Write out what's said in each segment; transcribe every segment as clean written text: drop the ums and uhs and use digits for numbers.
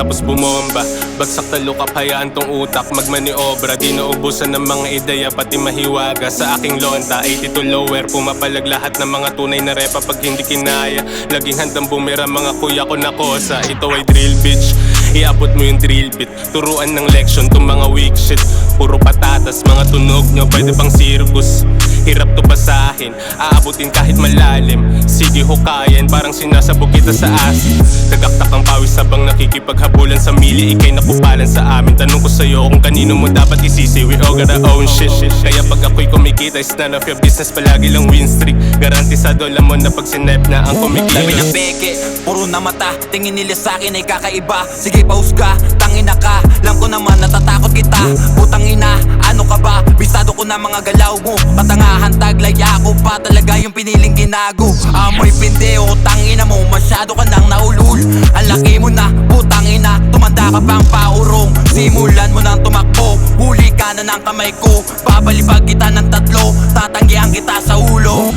tapos bumomba. Bagsak talukap, hayaan tong utak magmaniobra. Di naubusan ng mga ideya, pati mahiwaga sa aking lonta. 82 lower, pumapalag lahat ng mga tunay na repa pag hindi kinaya. Laging handang bumira mga kuya ko na kosa. Ito ay drill bitch, iabot mo yung drill bit. Turuan ng leksyon tong mga weak shit. Puro patatas, mga tunog nyo, pwede pang circus. Hirap to basahin, aabutin kahit malalim. Sige hukayan, parang sinasabog kita sa asin. Nagaktak ang pawis habang nakikipaghabulan sa mili. Ika'y nakupalan sa amin. Tanong ko sa'yo kung kanino mo dapat isisi. We all got our own shit. Kaya pag ako'y kumikita, it's none of your business. Palagi lang win streak. Garantisado alam mo na pag sinep na ang kumikita. Labi ng peke, puro na mata. Tingin nila sa'kin ay kakaiba. Sige pausga, tangina ka. Alam ko naman natatakot kita. Putang ina, ano ka ba? Bisado ko na mga galaw mo. Patangahan taglaya ko pa talaga yung piniling ginago. Amoy pindeo, tangina mo. Masyado ka nang naulul. Ang laki mo na, putang ina. Tumanda ka pang paurong. Simulan mo nang tumakbo. Huli ka na ng kamay ko. Babalibag kita ng tatlo. Tatanggihan kita sa ulo.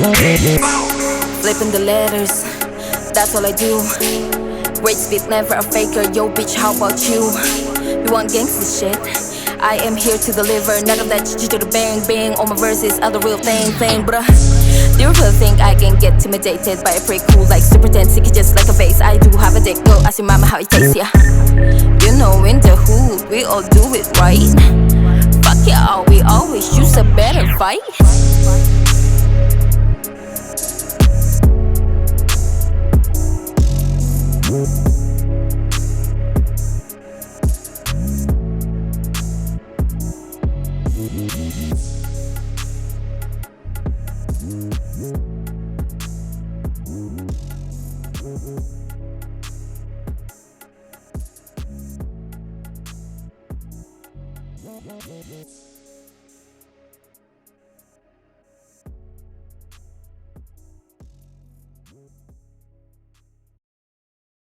Flipping the letters, that's all I do. Great speed, never a faker. Yo bitch, how about you? You want gangsta shit? I am here to deliver. None of that shit to the bang bang. All my verses are the real thing, bruh. Do you really think I can get intimidated by a prick who likes to pretend sick just like a face? I do have a dick, go ask your mama how it tastes, yeah. You know in the hood, we all do it right. Fuck yeah, we always choose a better fight. Yeah.